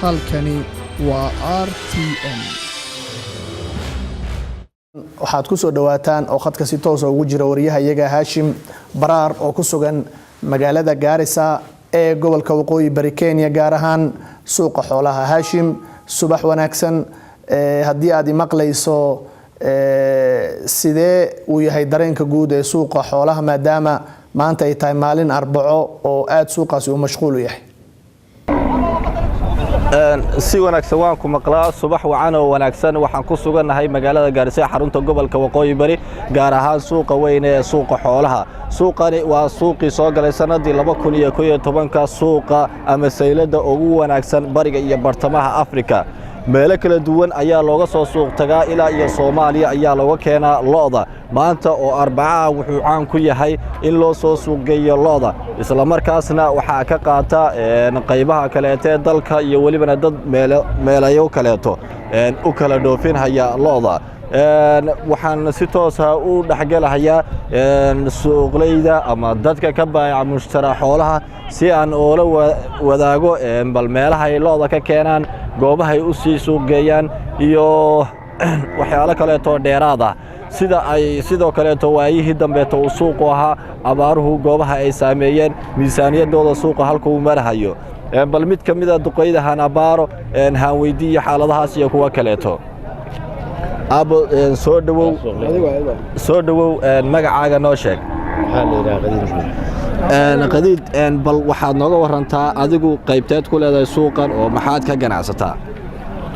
halkani waa RTN. waxaad ku soo dhawaataan oo khadka si toos ah ugu jira wariyahayaga Hashim Baraar oo ku sugan magaalada Gaarisa ee gobolka Waqooyi Bari Kenya gaar ahaan suuqa xoolaha. Hashim, subax wanaagsan. haddii aad maqlayso sidee uu yahay dareenka guud ee suuqa xoolaha maadaama maanta ay tahay maalin Arbaco oo aad suuqaasi u mashquul u yahay? si wanaagsan waan ku maqlaa subax wacan oo wanaagsan. waxaan ku sugannahay magaalada Gaarisa xarunta gobolka Waqooyi Bari gaar ahaan suuqa weyn ee suuqa xoolaha. suuqani waa suuqii soo galay sanadii 2011 suuqa ama saylada ugu wanaagsan Bariga iyo bartamaha Afrika. meelo kala duwan ayaa looga soo suuq tagaa ilaa iyo Soomaaliya ayaa looga keenaa lo'da. maanta oo Arbaca wuxuu caan ku yahay in loo soo suuq geeyo lo'da, isla markaasna waxa ka qaata qaybaha kale ee dalka iyo waliba dad meelayo kaleeto u kala dhoofin haya lo'da. waxaan si toos ah u dhaxgalayaa suuqleyda ama dadka ka baayaca mushtara xoolaha si aan oola wadaago bal meelaha ay lo'da ka keenaan, goobaha ay u sii suuq geeyaan iyo waxyaalo kale oo dheeraad ah sida ay sidoo kale waayihii dambe uu suuqu ahaa abaaruhu goobaha ay saameeyeen miisaaniyadooda suuqa halka uu marahayo. bal mid kamid ah duqeydahan abaaro haan weydiiyo xaaladahaas iyo kuwa kaleeto. abo soo dhawow magacaaga noo sheeg. qadiid bal waxaad nooga warantaa adigu qaybteed ku leedahay suuqan oo maxaad ka ganacsataa?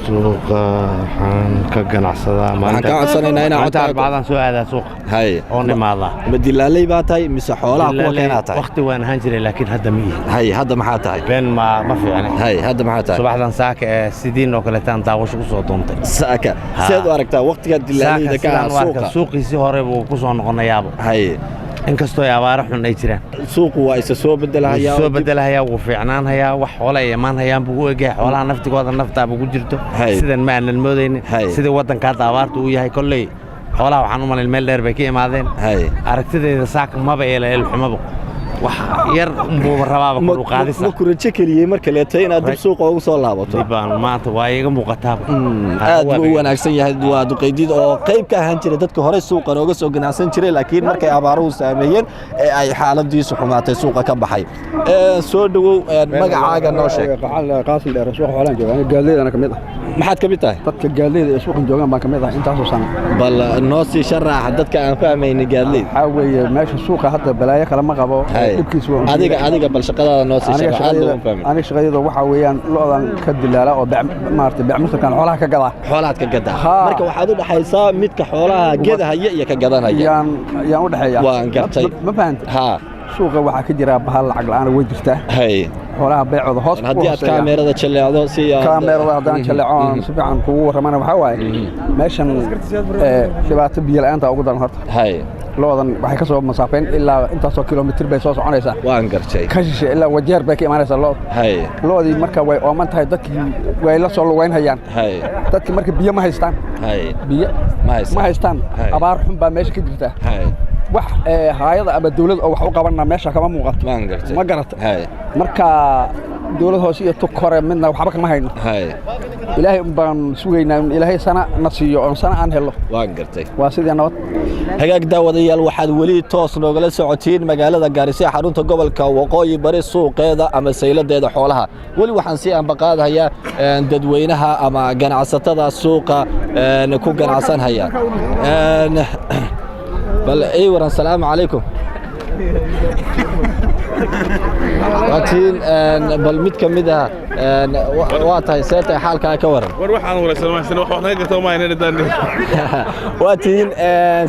suuqa waxaan ka ganacsadaa maalinta ka codsanaynaa inaad Arbacadaan soo aadaa suuqa oo nimaada. ma dilaalay baa tahay mise xoolaha kuwa keenaa tahay? waqti waan ahaan jiray laakiin hadda ma yihin. hadda maxaa tahay? been ma fiicna. hadda maxaa tahay? subaxdan saaka ee sidiin oo kale taan daawasho ku soo doontay. saaka seed u aragtaa waqtiga dilaalayda ka suuqa? suuqiisi hore buu ku soo noqonayaaba. inkastoo ay abaaro xun ay jiraan. suuqu waa isa soo bedelahayaa wuu fiicnaanayaa wax xoolo ay imaanayaan buu u egyahay. xoolaha naftigooda naftaaba ku jirto sidan ma aanan moodaynin. sida waddanka hadda abaarta uu yahay kolley xoolaha waxaan u malayn meel dheer bay ka imaadeen. aragtideeda saaka maba eeleel xumaba wax yar buu rabaaba ku qaadisa. ma ku rajo keliyay marka leetay inaad dib suuqa ugu soo laabato? dibaan maanta waa iga muuqataa. aad buu wanaagsan yahay. waa duqeydid oo qayb ka ahaan jiray dadka hore suuqa nooga soo ganacsan jiray laakiin markay abaaruhu saameeyeen ay xaaladiisu xumaatay suuqa ka baxay. soo dhawow magacaaga noo sheeg. qaasil dheer suuqa xoolaha joogan gaaleedana kamid ah. maxaad ka mid tahay? dadka gaaleeda ee suuqa joogan baan kamid ah intaas oo sano. bal noo sii sharax dadka aan fahmaynin gaaleed. waxa weeye meesha suuqa hadda balaayo kala ma qabo. adiga bal shaqadaada noo sii sharax. aniga shaqadayda waxa weeyaan lo'dan ka dilaala oo maartay bacmushtarkan xoolaha ka gadaa. xoolaha ka gadaa. marka waxaad u dhaxaysaa midka xoolaha gedahaya iyo ka gadanaya. yaan u dhaxeeyaa. waan gartay. ma fahantay? suuqa waxa ka jira bahal lacag la'aan way jirtaa. xoolaha beecooda hoos ku haddii aad kaamirada jaleecdo si kaamirada haddaan jaleecoon si fiican kugu warramana waxa waaye meeshan dhibaato biyo la'aanta ugu daran horta. lo'dan waxay ka soo masaafeen ilaa intaasoo kilomitir bay soo soconaysaa. waan gartay. ka shishe ilaa wajeer bay ka imaanaysaa lo'd. lo'dii marka way ooman tahay dadkii way la soo lugaynhayaan. dadkii marka biyo ma haystaan. biyo ma haystaan. abaar xun baa meesha ka jirta. wax hay'ada ama dawlad oo wax u qabanna meesha kama muuqato. ma garata. marka dawlad hoose iyo tukore midna waxba kama hayno. ilaahay baan sugaynaa in ilaahay sana nasiyo oo sana aan helo. waan gartay. waa sidii nabad. hagaag daawadayaal waxaad weli toos noogala socotiin magaalada Gaarisa xarunta gobolka Waqooyi Bari suuqeeda ama sayladeeda xoolaha. weli waxaan si aan baqaadayaa dadweynaha ama ganacsatada suuqa ku ganacsan haya. bal aywan salaamu calaykum. waatiin bal mid kamid ah waa tahay seetay xaalka ka waran. war waxaan waraysan wax naga gato ma inay daan. waatiin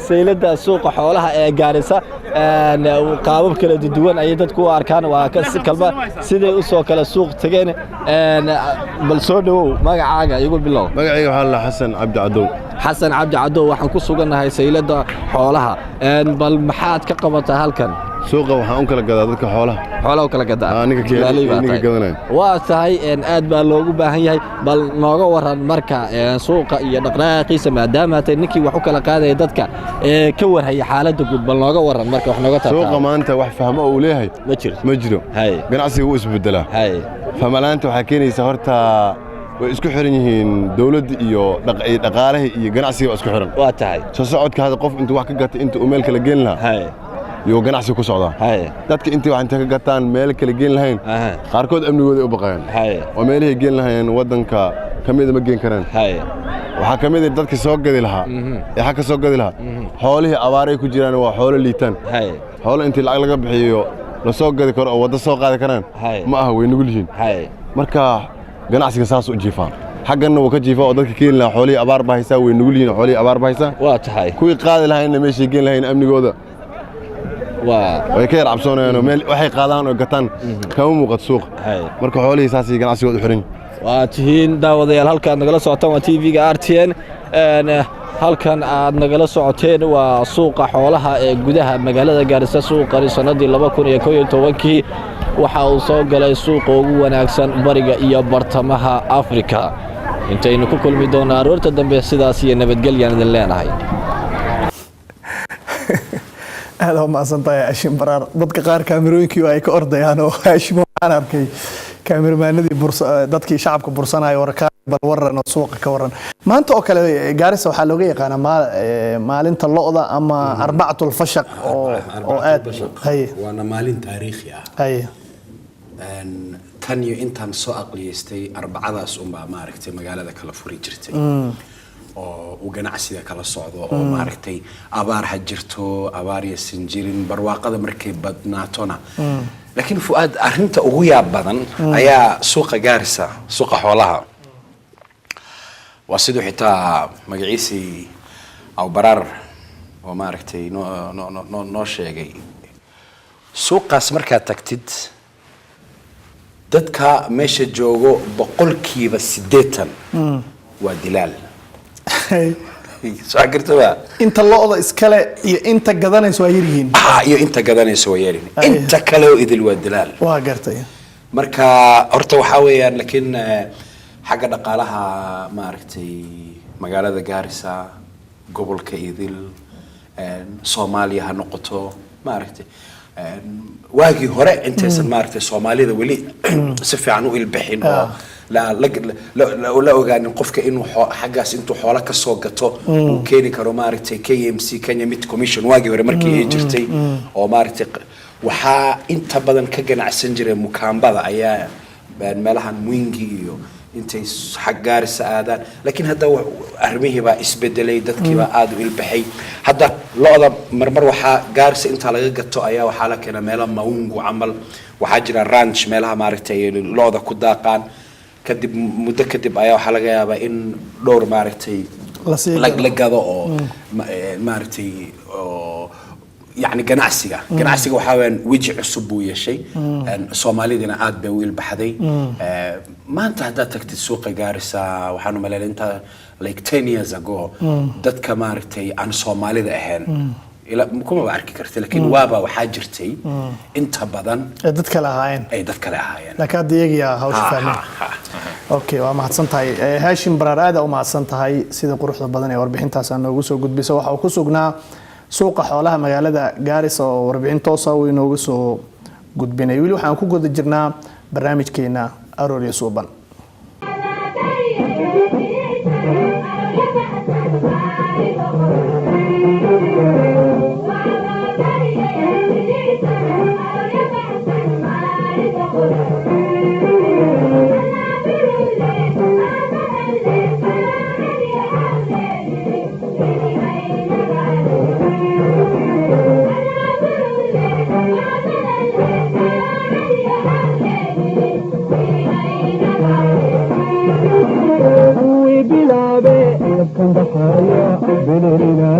saylada suuqa xoolaha ee Gaarisa qaabab kala duwan ay dadku u arkaan waa ka kalba sidee u soo kala suuq tageen. bal soo dhawow magacaaga igu bilow. magacayga waxa la Xasan Cabdi Cadow. xasan cabdi cadow waxaan ku sugannahay saylada xoolaha. bal maxaad ka qabataa halkan? suuqa waxaan u kala gadaa dadka xoolaha u kala gadaa ninka gadanaya waa tahay aad baa loogu baahan yahay bal nooga waran marka suuqa iyo dhaqdhaqaaqiisa maadaama tay ninkii wax u kala qaadaya dadka ka warhaya xaaladda guud bal nooga waran marka wax nooga taabto suuqa maanta wax fahmo uu leeyahay ma jiro ganacsiga uu isbedelaa famalaanta waxaa keenaysa horta way isku xiran yihiin dawladda iyo dhaqaalaha iyo ganacsiga isku xiran waa tahay soo socodka hada qof intuu wax ka gatay inta uu meel kala geen lahaa iyo ganacsi ku socdaa dadka intii wax inta ka gataan meel kala geen lahayn qaarkood amnigooda u baqayaan oo meelahay geen lahayn wadanka kamid ma geen karaan waxa kamid ah dadka soo gadi lahaa ee xaq soo gadi lahaa xoolihii abaaray ku jiraan waa xoolo liitaan xoolo intii lacag laga bixiyo la soo gadi karo oo wada soo qaadi karaan ma aha way nugul yihiin marka ganacsiga saas u jiifaan xaqana uu ka jiifaa oo dadka keen lahaa xoolihii abaar baa haysaa way nugul yihiin xoolihii abaar baa haysaa waa tahay kuwii qaadi lahaayna meeshii geen lahayn amnigooda way ka yar cabsoonayaan meel waxay qaadaan oo gataan kama muuqato suuq marka xoolihii saasi ganacsigooda u xiran waa tihiin daawadayaal halkaad nagala socotaan waa TV-ga RTN halkan aad nagala socoteen waa suuqa xoolaha ee gudaha magaalada Gaarisa suuqani sanadii 2011 waxa uu soo galay suuqa ugu wanaagsan bariga iyo bartamaha Afrika intaynu ku kulmi doonaa aroorta dambe sidaas iyo nabadgelyo aan idin leenahay aad oo maasantahay Hashim Baraar dadka qaar kaamirooyinkii ay ka ordayaan oo Hashim waxaan arkay kaamirmaanadii dadkii shacabka bursanay warka bal waran oo suuqa ka waran maanta oo kale Gaarisa waxa looga yaqaan maalinta lo'da ama arbaatul fashaq oo aad waana maalin taariikhi tan iyo intaan soo aqliyeystay arbacadaas baa maaragtay magaalada kala furi jirtay oo ganacsiga kala socdo oo maaragtay abaar ha jirto abaar iyo sinjirin barwaaqada markay badnaatona laakiin fuad arinta ugu yaab badan ayaa suuqa Gaarisa suuqa xoolaha واسيدو حتى مقعيسي أو برار وماركتي نو شيء سوق مركا تكتد دتك ماشي جوجو بقول كي بس ديتن ودلال سو عقرتوا انت اللقطه اسكله انت قدانيس ويرين انت قدانيس ويرين انت كلو اذل ودلال waa gartay marka horta waxa weeyaan laakiin xagga dhaqaalaha maaragtay magaalada Gaarisa gobolka idil Soomaaliya ha noqoto maaragtay waagi hore intaysan maaragtay Soomaalida wali si fiican u ilbixin oo la ogaan qofka inuu xaggaas intuu xoolo ka soo gato uu keeni karo maaragtay KMC Kenya Meat Commission waagi hore markii ay jirtay oo maaragtay waxa inta badan ka ganacsan jiray mukaambada ayaa meelahan Mwingi iyo intay xaq Gaarisa aadaan laakiin hadda armihii baa isbedelay dadkii baa aad u ilbaxay hadda lo'da marmar waxa Gaarisa inta laga gato ayaa waxa la keenaa meelo maungu amal waxa jira ranch meelaha maaragtay lo'da ku daaqaan kadib muddo kadib ayaa waxa laga yaabaa in dhowr maaragtay la gado oo maaragtay يعني ganacsiga waxa weyn wiji cusub buu yeeshay Soomaalidina aad bay u ilbaxday maanta hadda tagtid suuqa Gaarisa waxaanu maleeyaa inta like 10 years ago dadka maaragtay aan Soomaalida ahayn ila kuma arki kartay laakiin waaba waxa jirtay inta badan dadka la ahaayeen laakiin adiga hawsha fahmay okay waa mahadsantahay Hashim Baraar aad u mahadsantahay sida quruxda badan ee warbixintaas aan noogu soo gudbisay waxa uu ku sugnaa suuqa xoolaha magaalada Gaarisa oo warbixin toos ah inoogu soo gudbinay wili waxaan ku guda jirnaa barnaamijkeena aroor iyo suuban بلابي يبكن بحايا بليلنا